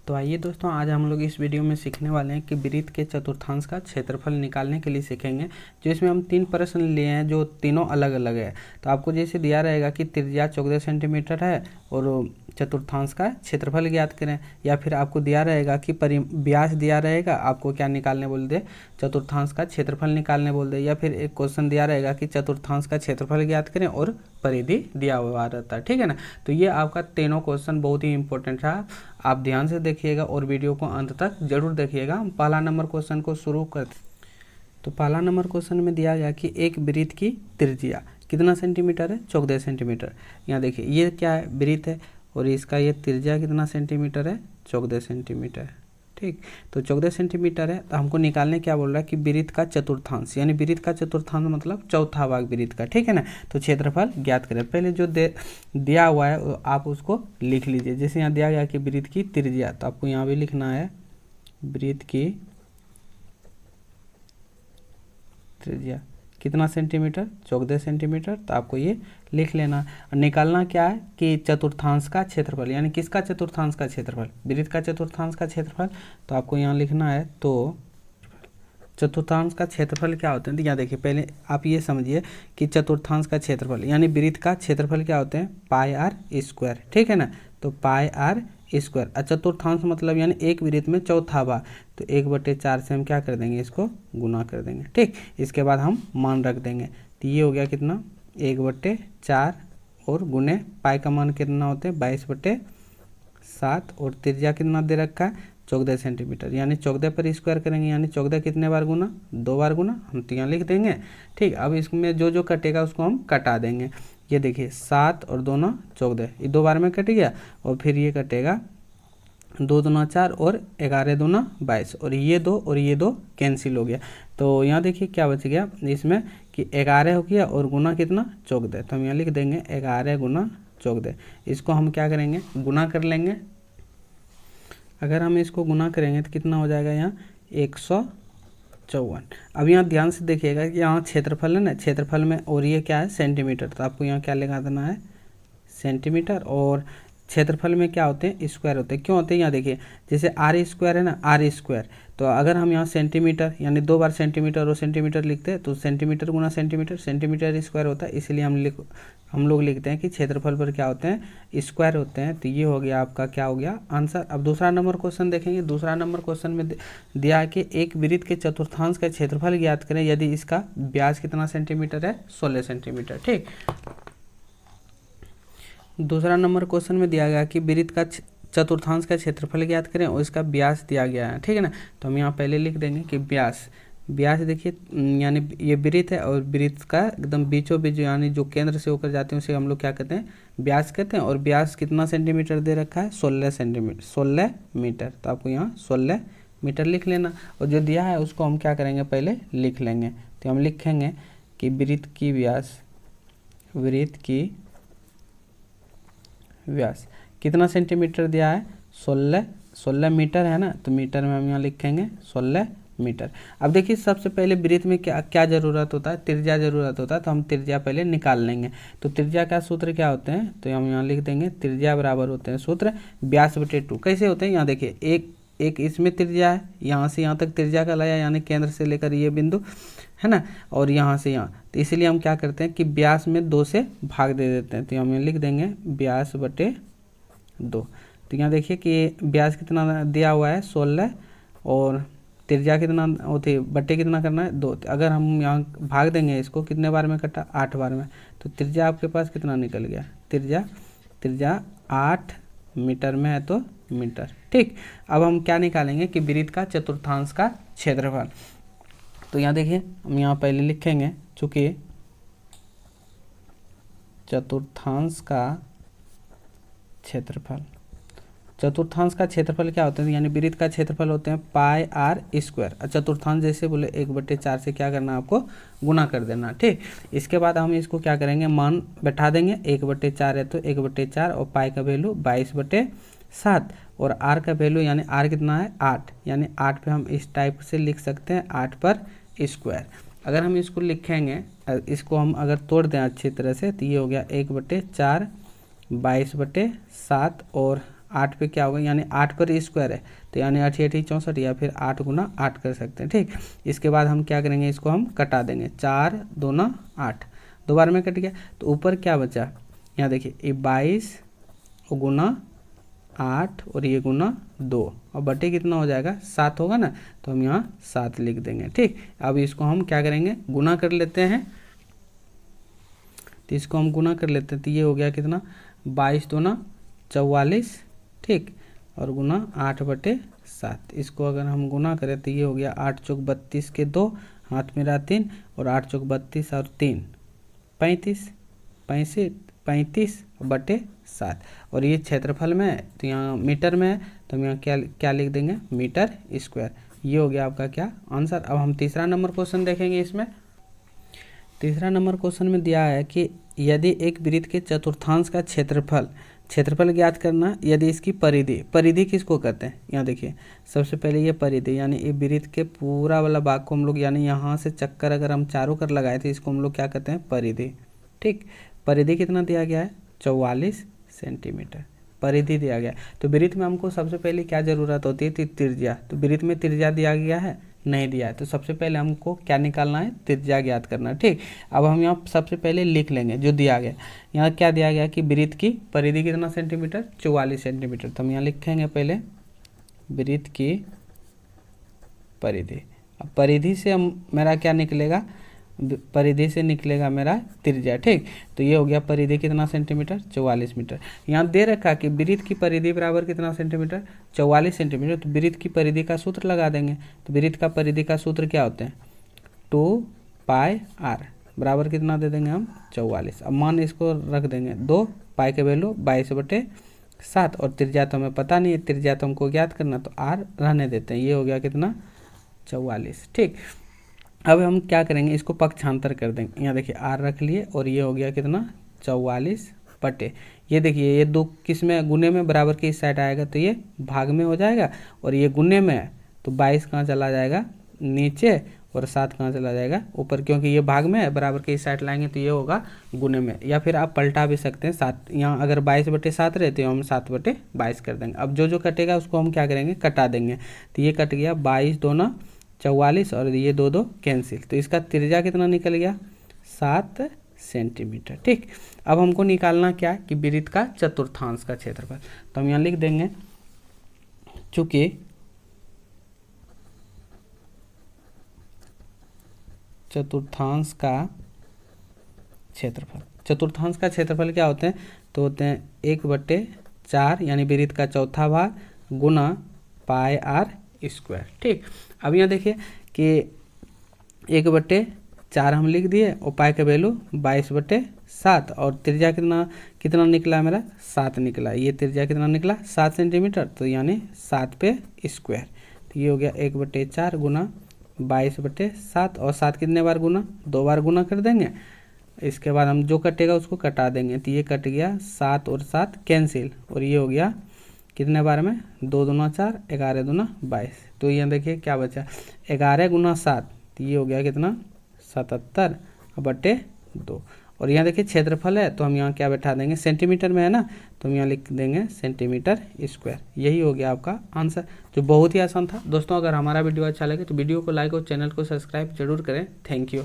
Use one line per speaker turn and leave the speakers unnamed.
तो आइए दोस्तों, आज हम लोग इस वीडियो में सीखने वाले हैं कि वृत्त के चतुर्थांश का क्षेत्रफल निकालने के लिए सीखेंगे। जो इसमें हम 3 प्रश्न लिए हैं जो तीनों अलग अलग है। तो आपको जैसे दिया रहेगा कि त्रिज्या 14 सेंटीमीटर है और चतुर्थांश का क्षेत्रफल ज्ञात करें, या फिर आपको दिया रहेगा कि व्यास दिया रहेगा, आपको क्या निकालने बोल दे, चतुर्थांश का क्षेत्रफल निकालने बोल दे, या फिर एक क्वेश्चन दिया रहेगा कि चतुर्थांश का क्षेत्रफल ज्ञात करें और परिधि दिया हुआ रहता है। ठीक है ना। तो ये आपका तीनों क्वेश्चन बहुत ही इंपॉर्टेंट है, आप ध्यान से देखिएगा और वीडियो को अंत तक जरूर देखिएगा। हम पहला नंबर क्वेश्चन को शुरू करते। तो पहला नंबर क्वेश्चन में दिया गया कि एक वृत्त की त्रिज्या कितना सेंटीमीटर है, 14 सेंटीमीटर। यहाँ देखिए ये क्या है, वृत्त है और इसका ये त्रिज्या कितना सेंटीमीटर है, 14 सेंटीमीटर। ठीक, तो 14 सेंटीमीटर है। तो हमको निकालने क्या बोल रहा है कि वृत्त का चतुर्थांश, यानी वृत्त का चतुर्थांश मतलब चौथा भाग वृत्त का। ठीक है ना। तो क्षेत्रफल ज्ञात करें। पहले जो दिया हुआ है आप उसको लिख लीजिए। जैसे यहाँ दिया गया कि वृत्त की त्रिज्या, तो आपको यहाँ भी लिखना है वृत्त की त्रिज्या कितना सेंटीमीटर, 14 सेंटीमीटर। तो आपको ये लिख लेना। निकालना क्या है कि चतुर्थांश का क्षेत्रफल, यानी किसका चतुर्थांश का क्षेत्रफल, वृत्त का चतुर्थांश का क्षेत्रफल। तो आपको यहाँ लिखना है। तो चतुर्थांश का क्षेत्रफल क्या होते हैं, तो यहाँ देखिए पहले आप ये समझिए कि चतुर्थांश का क्षेत्रफल यानी वृत्त का क्षेत्रफल क्या होते हैं, पाई आर स्क्वायर। ठीक है ना। तो पाई आर स्क्वायर। चतुर्थांश मतलब यानी एक वृत्त में चौथा भाग। तो 1/4 से हम क्या कर देंगे, इसको गुना कर देंगे। ठीक, इसके बाद हम मान रख देंगे। तो ये हो गया कितना, 1/4 और गुने पाई का मान कितना होते हैं, 22/7 और त्रिज्या कितना दे रखा है, 14 सेंटीमीटर। यानी 14 पर स्क्वायर करेंगे, यानी 14 कितने बार गुना, 2 बार गुना। हम तो यहाँ लिख देंगे। ठीक, अब इसमें जो जो कटेगा उसको हम कटा देंगे। ये देखिए 7 और 2 9 14, ये 2 बार में कट गया। और फिर ये कटेगा 2 दूना 4 और 11 दूना 22, और ये 2 और ये 2 कैंसिल हो गया। तो यहाँ देखिए क्या बच गया इसमें कि 11 हो गया और गुना कितना, 14। तो हम यहाँ लिख देंगे 11 गुना 14। इसको हम क्या करेंगे, गुना कर लेंगे। अगर हम इसको गुना करेंगे तो कितना हो जाएगा, यहाँ 154। अब यहाँ ध्यान से देखिएगा कि यहाँ क्षेत्रफल है ना, क्षेत्रफल में और ये क्या है, सेंटीमीटर। तो आपको यहाँ क्या लगा देना है, सेंटीमीटर। और क्षेत्रफल में क्या होते हैं, स्क्वायर होते हैं। क्यों होते हैं, यहाँ देखिए जैसे आर स्क्वायर है ना, आर स्क्वायर। तो अगर हम यहाँ सेंटीमीटर यानी 2 बार सेंटीमीटर और सेंटीमीटर लिखते हैं तो सेंटीमीटर गुना सेंटीमीटर, सेंटीमीटर स्क्वायर होता है। इसलिए हम लोग लिखते हैं कि क्षेत्रफल पर क्या होते हैं, स्क्वायर होते हैं। तो ये हो गया आपका क्या हो गया आंसर। अब दूसरा नंबर क्वेश्चन देखेंगे। दूसरा नंबर क्वेश्चन में दिया है कि एक वृत्त के चतुर्थांश का क्षेत्रफल ज्ञात करें यदि इसका व्यास कितना सेंटीमीटर है, 16 सेंटीमीटर। ठीक, दूसरा नंबर क्वेश्चन में दिया गया कि वृत्त का चतुर्थांश का क्षेत्रफल ज्ञात करें और इसका व्यास दिया गया है। ठीक है ना। तो हम यहाँ पहले लिख देंगे कि व्यास देखिए यानी ये वृत्त है और वृत्त का एकदम बीचों बीच यानी जो केंद्र से होकर जाते हैं उसे हम लोग क्या कहते हैं, व्यास कहते हैं। और व्यास कितना सेंटीमीटर दे रखा है, 16 सेंटीमीटर, 16 मीटर। तो आपको यहाँ 16 मीटर लिख लेना। और जो दिया है उसको हम क्या करेंगे, पहले लिख लेंगे। तो हम लिखेंगे कि वृत्त की व्यास कितना सेंटीमीटर दिया है, 16 मीटर है ना। तो मीटर में हम यहाँ लिखेंगे 16 मीटर। अब देखिए सबसे पहले वृत्त में क्या जरूरत होता है, त्रिज्या जरूरत होता है। तो हम त्रिज्या पहले निकाल लेंगे। तो त्रिज्या का सूत्र क्या होते हैं, तो हम यहाँ लिख देंगे त्रिज्या बराबर होते हैं सूत्र व्यास बटे 2। कैसे होते हैं, यहाँ देखिए एक इसमें त्रिज्या है, यहाँ से यहाँ तक त्रिज्या का लाया, यानी केंद्र से लेकर ये बिंदु है ना, और यहाँ से यहाँ। तो इसलिए हम क्या करते हैं कि व्यास में 2 से भाग दे देते हैं। तो हम लिख देंगे व्यास बटे 2। तो यहाँ देखिए कि व्यास कितना दिया हुआ है, 16, और त्रिज्या कितना होती है, बटे कितना करना है, 2। अगर हम यहाँ भाग देंगे इसको, कितने बार में कटा, 8 बार में। तो त्रिज्या आपके पास कितना निकल गया, त्रिज्या 8 मीटर में है, तो मीटर। ठीक, अब हम क्या निकालेंगे कि वृत्त का चतुर्थांश का क्षेत्रफल। तो यहाँ देखिए हम यहाँ पहले लिखेंगे, चूंकि चतुर्थांश का क्षेत्रफल क्या होते हैं, यानी वृत्त का क्षेत्रफल होते हैं पाई आर स्क्वायर। चतुर्थांश जैसे बोले 1/4 से क्या करना, आपको गुना कर देना। ठीक, इसके बाद हम इसको क्या करेंगे, मान बैठा देंगे। 1/4 है तो 1/4, और पाई का वैल्यू 22/7, और आर का वैल्यू यानी आर कितना है, 8। यानी 8 पे हम इस टाइप से लिख सकते हैं, 8 पर स्क्वायर। अगर हम इसको लिखेंगे, इसको हम अगर तोड़ दें अच्छी तरह से, तो ये हो गया 1/4 22/7 और 8 पे क्या होगा, यानी 8 पर स्क्वायर है तो यानी 8 8 64, या फिर 8 गुना 8 कर सकते हैं। ठीक, इसके बाद हम क्या करेंगे, इसको हम कटा देंगे, 4 2 8, दो बार में कट गया। तो ऊपर क्या बचा, यहाँ देखिए ये 22 गुना 8 और ये गुना 2 और बटे कितना हो जाएगा, 7 होगा ना, तो हम यहाँ 7 लिख देंगे। ठीक, अब इसको हम क्या करेंगे, गुना कर लेते हैं। तो इसको हम गुना कर लेते हैं, तो ये हो गया कितना, 22 2 44, ठीक, और गुना 8/7। इसको अगर हम गुना करें तो ये हो गया 8 चौक 32 के 2, हाथ में रहा 3, और 8 चौक 32 और 3 35, 35/7। और ये क्षेत्रफल में है तो यहाँ मीटर में है, तो हम यहाँ क्या लिख देंगे, मीटर स्क्वायर। ये हो गया आपका क्या आंसर। अब हम तीसरा नंबर क्वेश्चन देखेंगे। इसमें तीसरा नंबर क्वेश्चन में दिया है कि यदि एक वृत्त के चतुर्थांश का क्षेत्रफल ज्ञात करना, यदि इसकी परिधि किसको कहते हैं, यहाँ देखिए सबसे पहले ये परिधि, यानी ये वृत्त के पूरा वाला भाग को हम लोग, यानी यहाँ से चक्कर अगर हम चारों कर लगाए तो इसको हम लोग क्या कहते हैं, परिधि। ठीक, परिधि कितना दिया गया है, 44 सेंटीमीटर परिधि दिया गया। तो वृत्त में हमको सबसे पहले क्या जरूरत होती है, त्रिज्या। तो वृत्त में त्रिज्या दिया गया है, नहीं दिया है, तो सबसे पहले हमको क्या निकालना है, त्रिज्या ज्ञात करना है। ठीक, अब हम यहाँ सबसे पहले लिख लेंगे जो दिया गया। यहाँ क्या दिया गया कि वृत्त की परिधि कितना सेंटीमीटर, 44 सेंटीमीटर। तो हम यहाँ लिखेंगे पहले वृत्त की परिधि। अब परिधि से हम मेरा क्या निकलेगा, परिधि से निकलेगा मेरा त्रिज्या। ठीक, तो ये हो गया परिधि कितना सेंटीमीटर, 44 मीटर। यहाँ दे रखा कि वृत्त की परिधि बराबर कितना सेंटीमीटर, 44 सेंटीमीटर। तो वृत्त की परिधि का सूत्र लगा देंगे। तो वृत्त का परिधि का सूत्र क्या होते हैं, 2πr बराबर कितना दे देंगे हम, 44। अब मान इसको रख देंगे 2, पाई के वैल्यू 22/7, और त्रिज्या तो हमें पता नहीं है, त्रिज्या तो हमको ज्ञात करना, तो r रहने देते हैं। ये हो गया कितना, 44। ठीक, अब हम क्या करेंगे, इसको पक्षांतर कर देंगे। यहाँ देखिए r रख लिए, और ये हो गया कितना, 44 बटे, ये देखिए ये 2 किस में, गुने में, बराबर के इस साइड आएगा तो ये भाग में हो जाएगा, और ये गुने में है तो 22 कहाँ चला जाएगा, नीचे, और 7 कहाँ चला जाएगा, ऊपर, क्योंकि ये भाग में है, बराबर के इस साइड लाएंगे तो ये होगा गुने में। या फिर आप पलटा भी सकते हैं, 7 यहाँ अगर 22/7 रहते हो, हम 7/22 कर देंगे। अब जो कटेगा उसको हम क्या करेंगे, कटा देंगे। तो ये कट गया, 22 2 44, और ये 2 2 कैंसिल, तो इसका त्रिज्या कितना निकल गया, 7 सेंटीमीटर। ठीक, अब हमको निकालना क्या, कि वृत्त का चतुर्थांश का क्षेत्रफल। तो हम यहाँ लिख देंगे, चूंकि चतुर्थांश का क्षेत्रफल क्या होते हैं, तो होते हैं 1/4, यानी वृत्त का चौथा भाग, गुना πr स्क्वायर। ठीक, अब यहाँ देखिए कि 1/4 हम लिख दिए, और पाई का वैल्यू 22/7, और त्रिज्या कितना निकला मेरा, 7 निकला। ये त्रिज्या कितना निकला, 7 सेंटीमीटर, तो यानी 7 पे स्क्वायर। तो ये हो गया 1/4 गुना 22/7, और 7 कितने बार गुना, 2 बार गुना कर देंगे। इसके बाद हम जो कटेगा उसको कटा देंगे। तो ये कट गया, 7 और 7 कैंसिल, और ये हो गया कितने बार में, 2 दूना 4, 11 दूना 22। तो यहाँ देखिए क्या बचा, 11 गुना 7, तो ये हो गया कितना, 77/2। और यहाँ देखिए क्षेत्रफल है, तो हम यहाँ क्या बैठा देंगे, सेंटीमीटर में है ना, तो हम यहाँ लिख देंगे सेंटीमीटर स्क्वायर। यही हो गया आपका आंसर, जो बहुत ही आसान था। दोस्तों, अगर हमारा वीडियो अच्छा लगे तो वीडियो को लाइक और चैनल को सब्सक्राइब जरूर करें। Thank you.